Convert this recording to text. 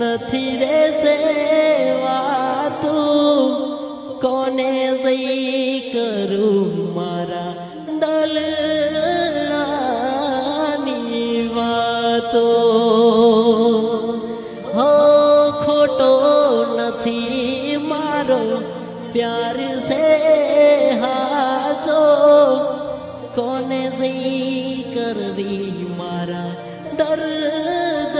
નથી રે સેવાતું કોને જઈ કરું મારા દલની વાતો હો ખોટો નથી મારો પ્યાર સે હાચો કોને જઈ કરવી મારા દર્દ